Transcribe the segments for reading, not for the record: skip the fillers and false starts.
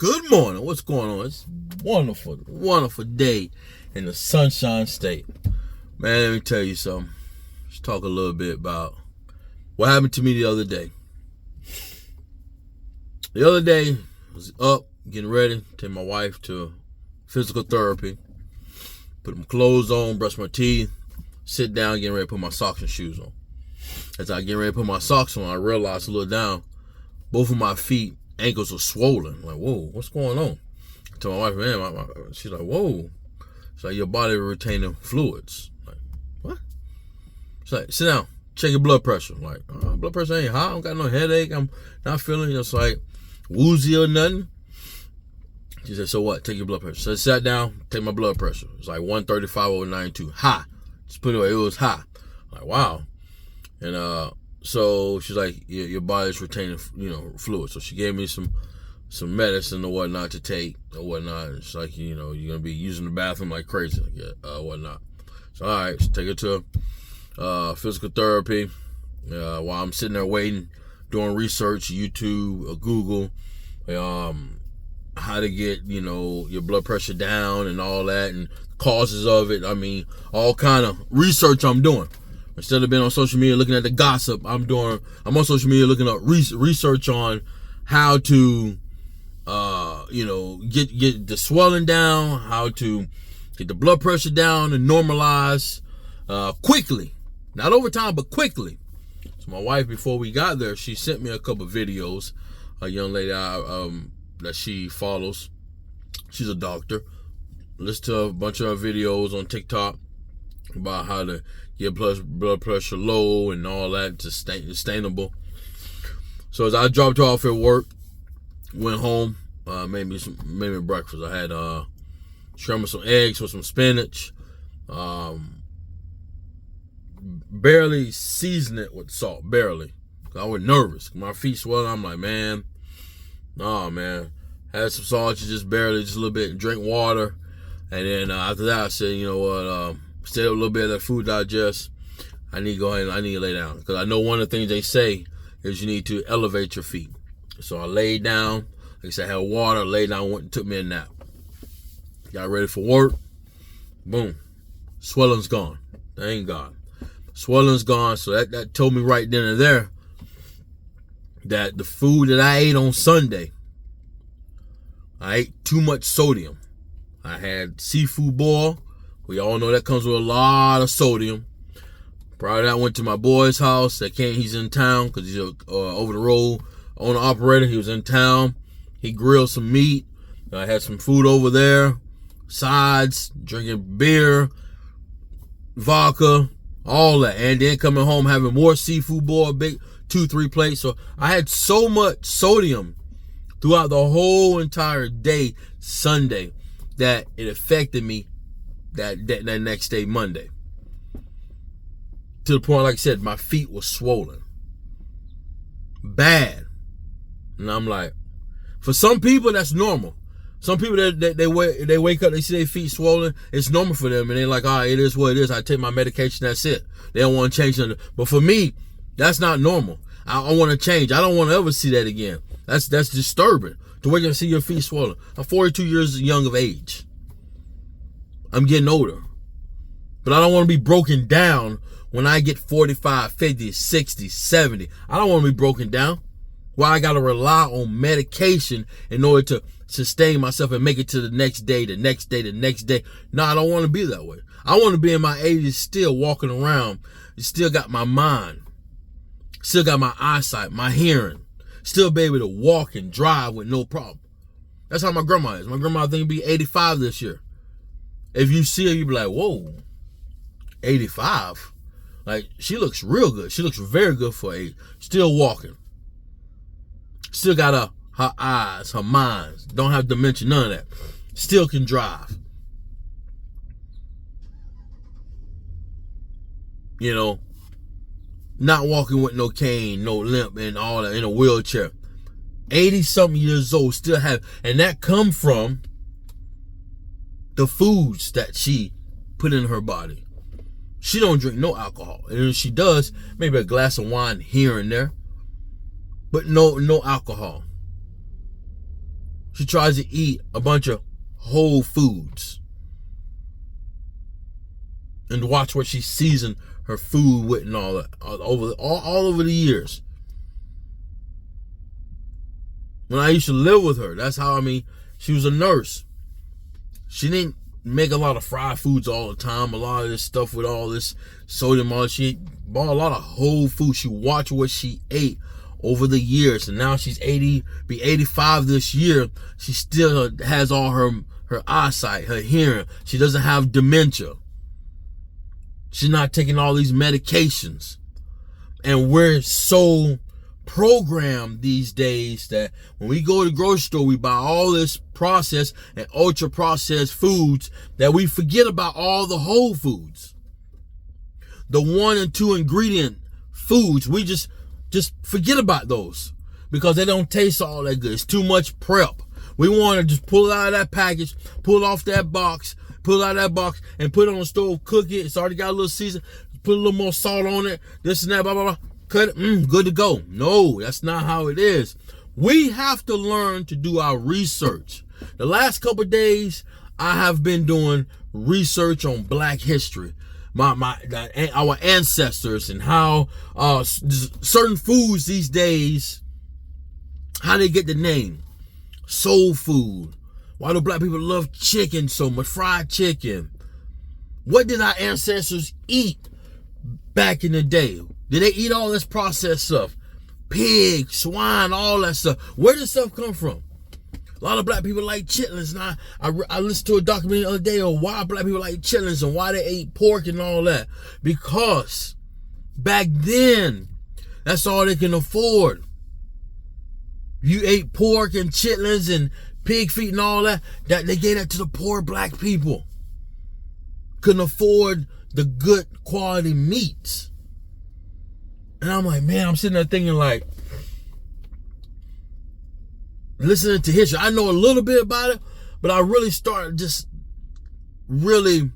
Good morning. What's going on? It's wonderful, wonderful day in the Sunshine State. Man, let me tell you something. Let's talk a little bit about what happened to me the other day. The other day, I was up, getting ready, take my wife to physical therapy, put my clothes on, brush my teeth, sit down, getting ready to put my socks and shoes on. As I get ready to put my socks on, I realized a little down, both of my feet, ankles were swollen. I'm like, whoa, what's going on? I told my wife, man, she's like, whoa. She's like, your body retaining fluids. I'm like, what? She's like, sit down, check your blood pressure. I'm like, blood pressure ain't high. I don't got no headache. I'm not feeling just like woozy or nothing. She said, so what? Take your blood pressure. So I sat down, take my blood pressure. It's like 135/92. High. Just put it away. It was high. I'm like, wow. And so she's like, your body's retaining, fluid. So she gave me some medicine or whatnot to take or whatnot. It's like, you're gonna be using the bathroom like crazy, whatnot. So all right, so take her to physical therapy. While I'm sitting there waiting, doing research, YouTube or Google, how to get your blood pressure down and all that, and causes of it. I mean, all kind of research I'm doing. Instead of being on social media looking at the gossip, I'm on social media looking up research on how to, get the swelling down, how to get the blood pressure down and normalize quickly. Not over time, but quickly. So my wife, before we got there, she sent me a couple of videos. A young lady that she follows, she's a doctor. Listen to a bunch of her videos on TikTok about how to get blood pressure low and all that, sustainable. So as I dropped her off at work, went home, made me breakfast. I had scrambled some eggs with some spinach, barely seasoned it with salt, barely. I was nervous. My feet swelling. I'm like, man, had some salt, just barely, just a little bit, and drink water. And then after that, I said, you know what, stay up a little bit, let food digest. I need to go ahead and I need to lay down. Because I know one of the things they say is you need to elevate your feet. So I laid down. Like I said, I had water, laid down, went and took me a nap. Got ready for work. Boom. Swelling's gone. Thank God. Swelling's gone. So that told me right then and there that the food that I ate on Sunday, I ate too much sodium. I had seafood boil. We all know that comes with a lot of sodium. Prior to that, I went to my boy's house. He's in town because he's over the road owner operator. He was in town. He grilled some meat. I had some food over there, sides, drinking beer, vodka, all that. And then coming home having more seafood boil, big 2-3 plates. So I had so much sodium throughout the whole entire day, Sunday, that it affected me that next day, Monday. To the point, like I said, my feet were swollen. Bad. And I'm like, for some people, that's normal. Some people that they wake up, they see their feet swollen, it's normal for them. And they're like, all right, it is what it is. I take my medication, that's it. They don't want to change nothing. But for me, that's not normal. I want to change. I don't want to ever see that again. That's disturbing. To wake up and see your feet swollen. I'm 42 years young of age. I'm getting older. But I don't want to be broken down when I get 45, 50, 60, 70. I don't want to be broken down. Why I got to rely on medication in order to sustain myself and make it to the next day, the next day, the next day. No, I don't want to be that way. I want to be in my 80s still walking around. Still got my mind. Still got my eyesight, my hearing. Still be able to walk and drive with no problem. That's how my grandma is. My grandma I think will be 85 this year. If you see her, you be like, whoa, 85? Like, she looks real good. She looks very good for age. Still walking. Still got her eyes, her mind. Don't have dementia, none of that. Still can drive. Not walking with no cane, no limp, and all that, in a wheelchair. 80-something years old, still have, and that come from the foods that she put in her body. She don't drink no alcohol. And if she does, maybe a glass of wine here and there. But no alcohol. she tries to eat a bunch of whole foods. And watch what she seasoned her food with and all that, all over the years. When I used to live with her, that's how, she was a nurse. She didn't make a lot of fried foods all the time, a lot of this stuff with all this sodium, she bought a lot of whole food. She watched what she ate over the years, and now she's 80, be 85 this year. She still has all her eyesight, her hearing. She doesn't have dementia. She's not taking all these medications. And we're so programmed these days that when we go to the grocery store, we buy all this processed and ultra processed foods that we forget about all the whole foods. The 1 and 2 ingredient foods, we just forget about those because they don't taste all that good. It's too much prep. We want to just pull it out of that package, pull it off that box, pull it out of that box and put it on the stove, cook it. It's already got a little season, put a little more salt on it, this and that, blah, blah, blah. Cut it, good to go. No, that's not how it is. We have to learn to do our research. The last couple of days, I have been doing research on Black history, our ancestors, and how certain foods these days, how they get the name. Soul food. Why do Black people love chicken so much? Fried chicken. What did our ancestors eat back in the day? Did they eat all this processed stuff? Pig, swine, all that stuff. Where did stuff come from? A lot of Black people like chitlins. And I listened to a documentary the other day on why Black people like chitlins and why they ate pork and all that. Because back then, that's all they can afford. You ate pork and chitlins and pig feet and all that they gave that to the poor Black people. Couldn't afford the good quality meats. And I'm like, man, I'm sitting there thinking like, listening to history. I know a little bit about it, but I really started just really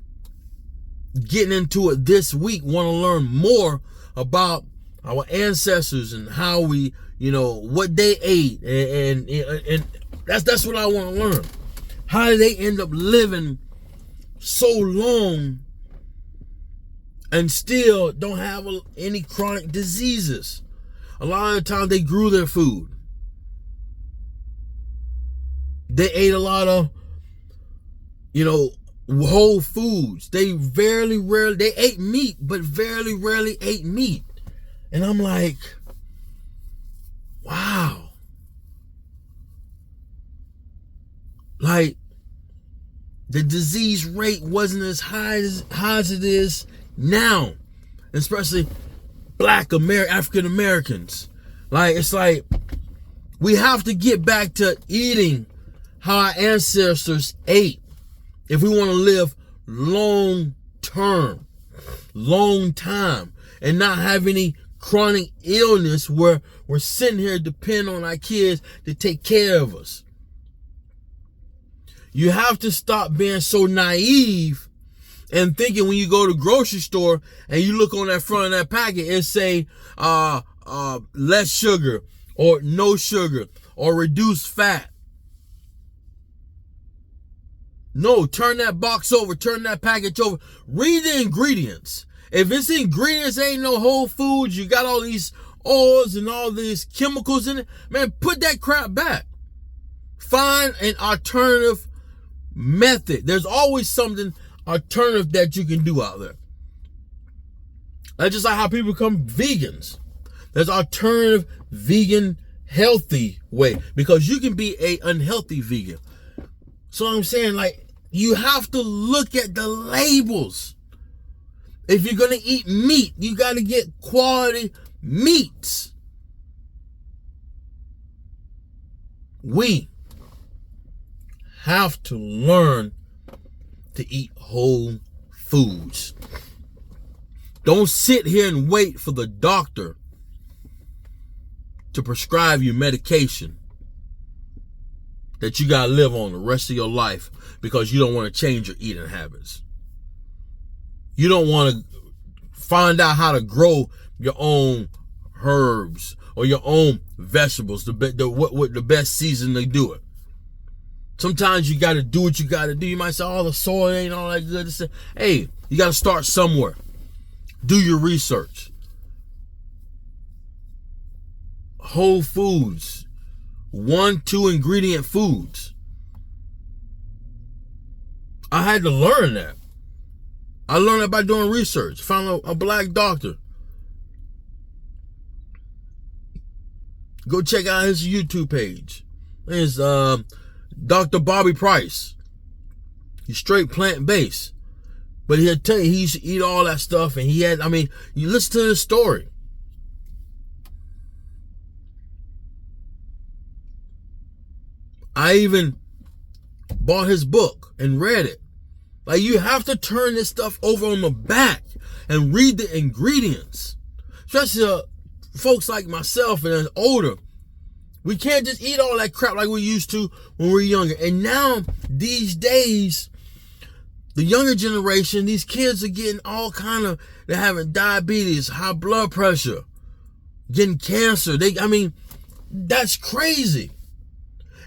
getting into it this week. Want to learn more about our ancestors and how we, what they ate. And that's what I want to learn. How did they end up living so long and still don't have any chronic diseases? A lot of the time they grew their food. They ate a lot of, whole foods. They rarely, they ate meat, but very rarely ate meat. And I'm like, wow. Like, the disease rate wasn't as high as it is now, especially Black African Americans. Like, it's like we have to get back to eating how our ancestors ate if we want to live long time and not have any chronic illness where we're sitting here depending on our kids to take care of us. You have to stop being so naive and thinking when you go to the grocery store and you look on that front of that packet and say less sugar or no sugar or reduced fat. No, turn that box over, turn that package over. Read the ingredients. If it's ingredients ain't no whole foods, you got all these oils and all these chemicals in it, man, put that crap back. Find an alternative method. There's always something alternative that you can do out there. That's just like how people become vegans. There's alternative vegan healthy way because you can be a unhealthy vegan. So I'm saying, like, you have to look at the labels. If you're going to eat meat, you got to get quality meats. We have to learn to eat whole foods. Don't sit here and wait for the doctor to prescribe you medication that you got to live on the rest of your life because you don't want to change your eating habits. You don't want to find out how to grow your own herbs or your own vegetables, what the best season to do it. Sometimes you got to do what you got to do. You might say, oh, the soil ain't all that good. Hey, you got to start somewhere. Do your research. Whole foods. 1-2 ingredient foods. I had to learn that. I learned that by doing research. Found a black doctor. Go check out his YouTube page. It's Dr. Bobby Price. He's straight plant-based. But he'll tell you he used to eat all that stuff, and you listen to his story. I even bought his book and read it. Like, you have to turn this stuff over on the back and read the ingredients. Especially folks like myself and older. We can't just eat all that crap like we used to when we were younger. And now, these days, the younger generation, these kids are getting all kind of, they're having diabetes, high blood pressure, getting cancer. That's crazy.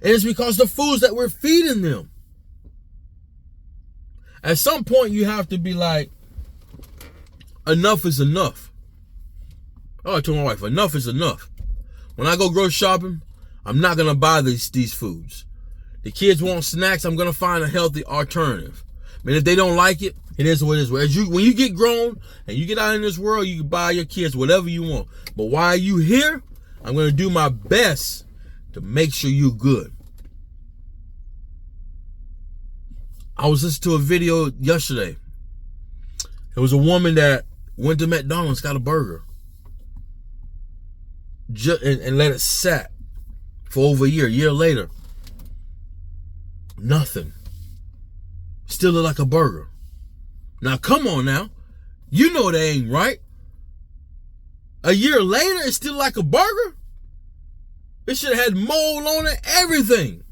And it's because the foods that we're feeding them. At some point, you have to be like, enough is enough. Oh, I told my wife, enough is enough. When I go grocery shopping, I'm not going to buy these foods. The kids want snacks, I'm going to find a healthy alternative. If they don't like it, it is what it is. When you get grown and you get out in this world, you can buy your kids whatever you want. But while you here, I'm going to do my best to make sure you're good. I was listening to a video yesterday. There was a woman that went to McDonald's, got a burger, and let it sat for over a year. A year later, nothing. Still look like a burger. Now, come on now. You know that ain't right. A year later, it's still like a burger? It should have had mold on it, everything.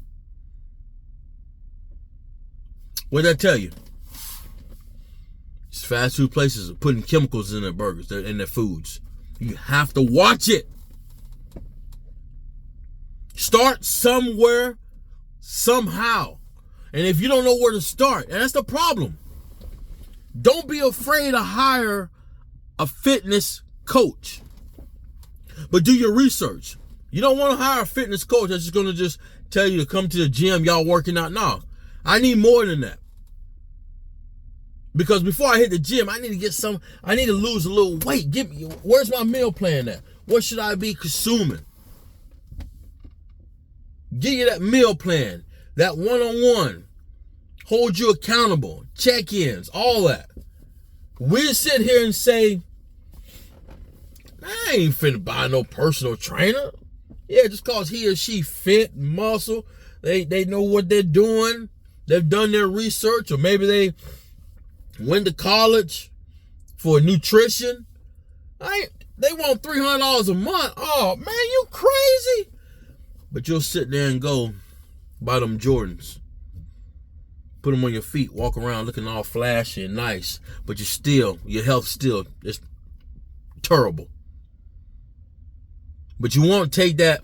What did I tell you? These fast food places are putting chemicals in their burgers, in their foods. You have to watch it. Start somewhere, somehow. And if you don't know where to start, and that's the problem. Don't be afraid to hire a fitness coach. But do your research. You don't want to hire a fitness coach that's just going to just tell you to come to the gym, y'all working out. No, I need more than that. Because before I hit the gym, I need to lose a little weight. Where's my meal plan at? What should I be consuming? Give you that meal plan, that one-on-one, hold you accountable, check-ins, all that. We'll sit here and say, I ain't finna buy no personal trainer. Yeah, just cause he or she fit, muscle, they know what they're doing, they've done their research, or maybe they went to college for nutrition. They want $300 a month. Oh, man, you crazy? But you'll sit there and go buy them Jordans. Put them on your feet, walk around looking all flashy and nice, but your health still is terrible. But you won't take that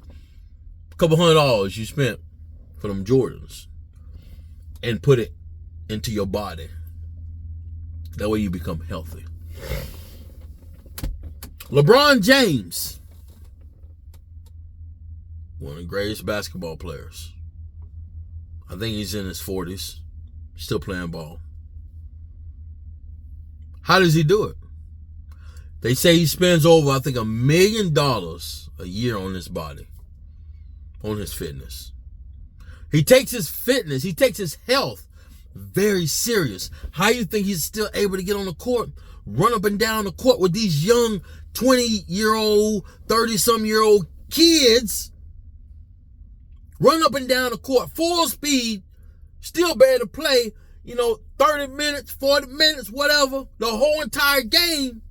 couple $100 you spent for them Jordans and put it into your body. That way you become healthy. LeBron James, one of the greatest basketball players. I think he's in his 40s, still playing ball. How does he do it? They say he spends over, I think, $1 million a year on his body, on his fitness. He takes his fitness, he takes his health very serious. How you think he's still able to get on the court, run up and down the court with these young 20-year-old, 30-some-year-old kids, run up and down the court full speed, still be able to play, 30 minutes, 40 minutes, whatever, the whole entire game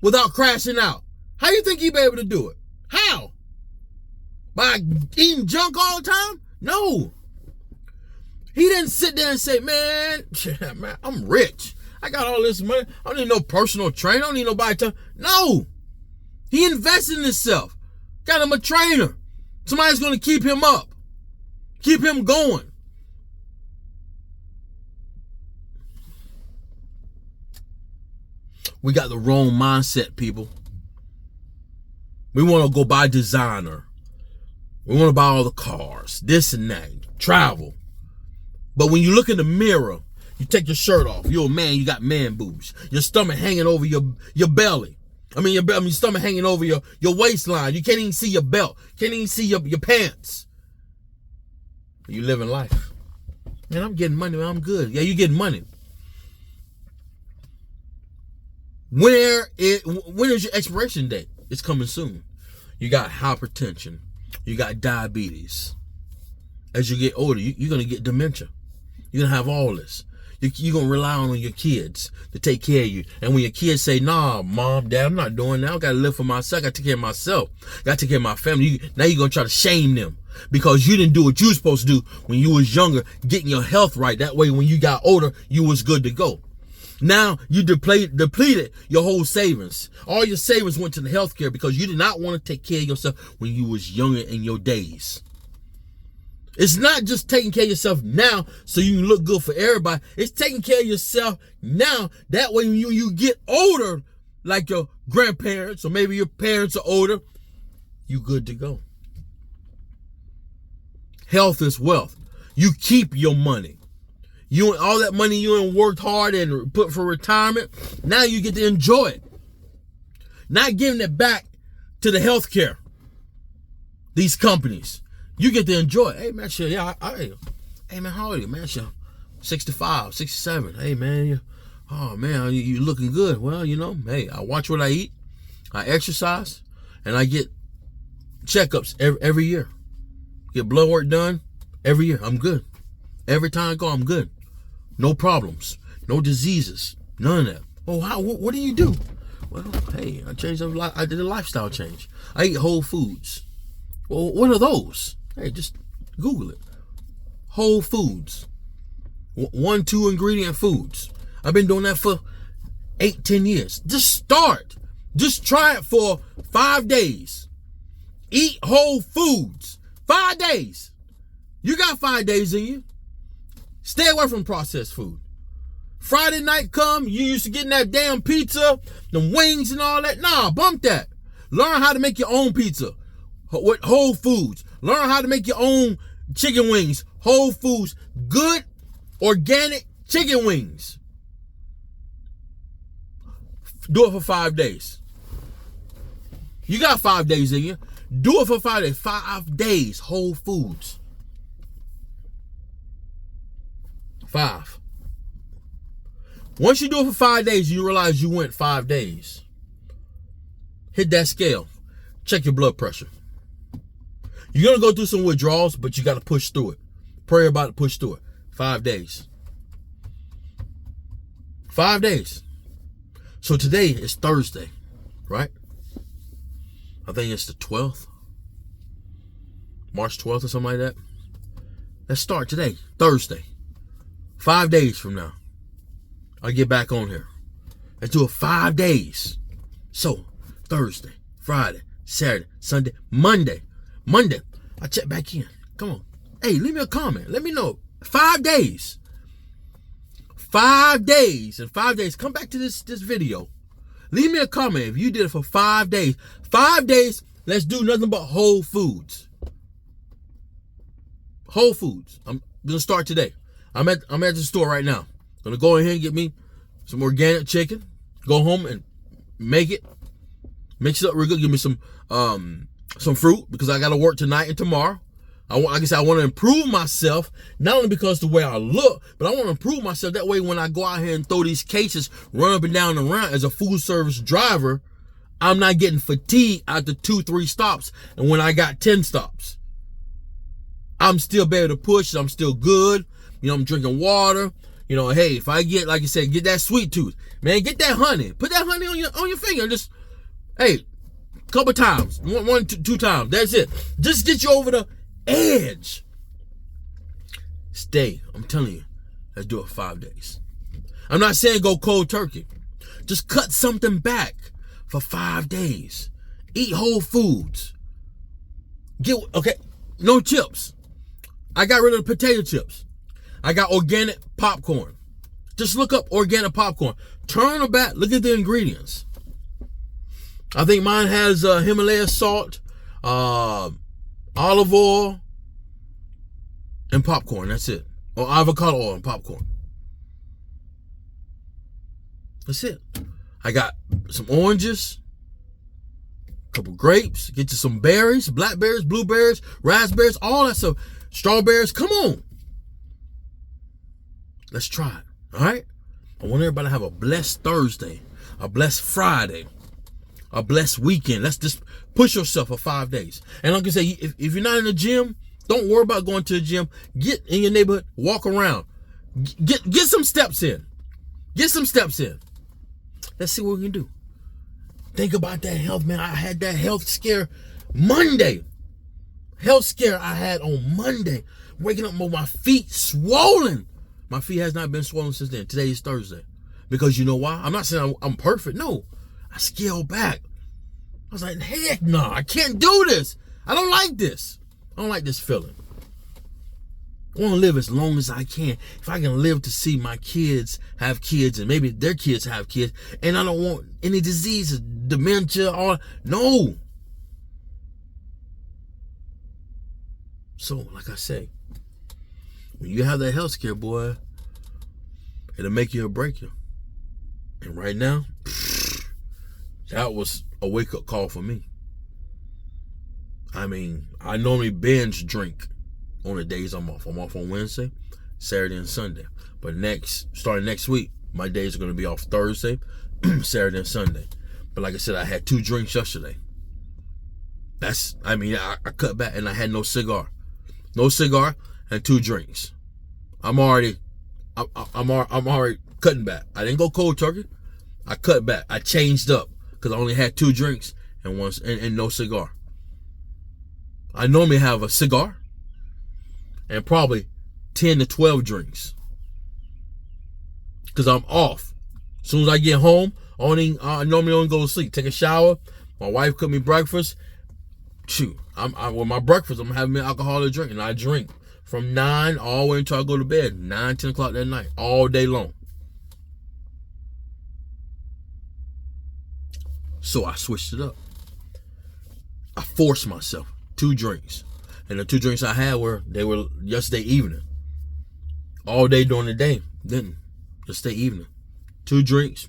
without crashing out? How you think he'd be able to do it? How? By eating junk all the time? No. He didn't sit there and say, man, I'm rich. I got all this money. I don't need no personal trainer. I don't need nobody to. No. He invested in himself. Got him a trainer. Somebody's going to keep him up. Keep him going. We got the wrong mindset, people. We want to go buy designer. We want to buy all the cars, this and that, travel. But when you look in the mirror, you take your shirt off. You're a man, you got man boobs. Your stomach hanging over your belly. Your stomach hanging over your waistline. You can't even see your belt. Can't even see your pants. You living life. Man, I'm getting money, man. I'm good. Yeah, you getting money. When is your expiration date? It's coming soon. You got hypertension. You got diabetes. As you get older, you're going to get dementia. You're going to have all this. You're going to rely on your kids to take care of you. And when your kids say, nah, mom, dad, I'm not doing that. I got to live for myself. I got to take care of myself. Got to take care of my family. Now you're going to try to shame them because you didn't do what you were supposed to do when you was younger, getting your health right. That way, when you got older, you was good to go. Now you depleted your whole savings. All your savings went to the healthcare because you did not want to take care of yourself when you was younger in your days. It's not just taking care of yourself now so you can look good for everybody. It's taking care of yourself now. That way when you get older, like your grandparents or maybe your parents are older, you good to go. Health is wealth. You keep your money. All that money you ain't worked hard and put for retirement, now you get to enjoy it. Not giving it back to the healthcare. These companies. You get to enjoy it. Hey man, shit, yeah, hey man, how old are you, man? Shit, 65, 67. Hey man, you looking good. Well, hey, I watch what I eat, I exercise, and I get checkups every year. Get blood work done every year. I'm good. Every time I go, I'm good. No problems, no diseases, none of that. Oh, what do you do? Well, hey, I changed I did a lifestyle change. I eat whole foods. Well, what are those? Hey, just Google it. Whole foods. 1-2 ingredient foods. I've been doing that for 8-10 years. Just start. Just try it for 5 days. Eat whole foods. 5 days. You got 5 days in you. Stay away from processed food. Friday night come, you used to getting that damn pizza, the wings and all that. Nah, bump that. Learn how to make your own pizza with Whole Foods. Learn how to make your own chicken wings. Whole Foods. Good, organic chicken wings. Do it for 5 days. You got 5 days in you. Do it for 5 days. 5 days, Whole Foods. 5. Once you do it for 5 days, you realize you went 5 days. Hit that scale. Check your blood pressure. You're going to go through some withdrawals, but you got to push through it. Pray about it, push through it. 5 days. 5 days. So today is Thursday, right? I think it's the 12th. March 12th or something like that. Let's start today, Thursday. 5 days from now, I'll get back on here. Let's do it 5 days. So, Thursday, Friday, Saturday, Sunday, Monday. I check back in. Come on. Hey, leave me a comment. Let me know. 5 days. 5 days. In 5 days, come back to this video. Leave me a comment if you did it for 5 days. 5 days, let's do nothing but Whole Foods. Whole Foods. I'm going to start today. I'm at the store right now. Gonna go in here and get me some organic chicken. Go home and make it. Mix it up real good. Give me some fruit because I gotta work tonight and tomorrow. I want to improve myself, not only because the way I look, but I want to improve myself. That way, when I go out here and throw these cases, run up and down and around as a food service driver, I'm not getting fatigued after 2-3 stops. And when I got 10 stops, I'm still able to push. I'm still good. I'm drinking water. Hey, if I get, like you said, get that sweet tooth, man, get that honey. Put that honey on your finger. Just, hey, couple times, one, 2 times. That's it. Just get you over the edge. Stay. I'm telling you, let's do it 5 days. I'm not saying go cold turkey. Just cut something back for 5 days. Eat Whole Foods. Okay, no chips. I got rid of the potato chips. I got organic popcorn. Just look up organic popcorn. Turn the back, look at the ingredients. I think mine has Himalaya salt, olive oil, and popcorn. That's it. Or avocado oil and popcorn. That's it. I got some oranges, a couple grapes, get you some berries, blackberries, blueberries, raspberries, all that stuff. Strawberries, come on. Let's try it, all right? I want everybody to have a blessed Thursday, a blessed Friday, a blessed weekend. Let's just push yourself for 5 days. And like I say, if you're not in the gym, don't worry about going to the gym. Get in your neighborhood, walk around. Get some steps in. Get some steps in. Let's see what we can do. Think about that health, man. I had that health scare Monday. Health scare I had on Monday. Waking up with my feet swollen. My feet has not been swollen since then. Today is Thursday. Because you know why? I'm not saying I'm perfect. No. I scaled back. I was like, heck no. I can't do this. I don't like this. I don't like this feeling. I want to live as long as I can. If I can live to see my kids have kids and maybe their kids have kids, and I don't want any diseases, dementia, or no. So, like I say, when you have that health scare, boy, it'll make you or break you. And right now, that was a wake-up call for me. I mean, I normally binge drink on the days I'm off. I'm off on Wednesday, Saturday, and Sunday. But starting next week, my days are going to be off Thursday, Saturday, and Sunday. But like I said, I had 2 drinks yesterday. I cut back and I had no cigar. No cigar and 2 drinks. I'm already cutting back. I didn't go cold turkey. I cut back. I changed up because I only had 2 drinks and no cigar. I normally have a cigar and probably 10 to 12 drinks because I'm off. As soon as I get home, I normally only go to sleep, take a shower. My wife cook me breakfast. Shoot, with my breakfast, I'm having an alcoholic drink, and I drink from 9 all the way until I go to bed, 9, 10 o'clock that night, all day long. So I switched it up. I forced myself 2 drinks. And the 2 drinks I had were yesterday evening. All day during the day. Then yesterday evening. 2 drinks,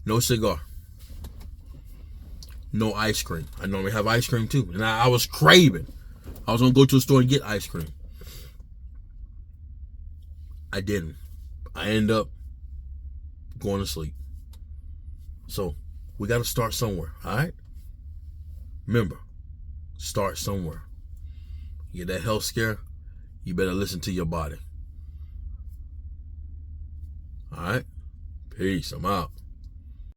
no cigar. No ice cream. I normally have ice cream too. And I was craving. I was going to go to the store and get ice cream. I didn't. I ended up going to sleep. So we got to start somewhere. All right? Remember, start somewhere. You get that health scare, you better listen to your body. All right? Peace. I'm out.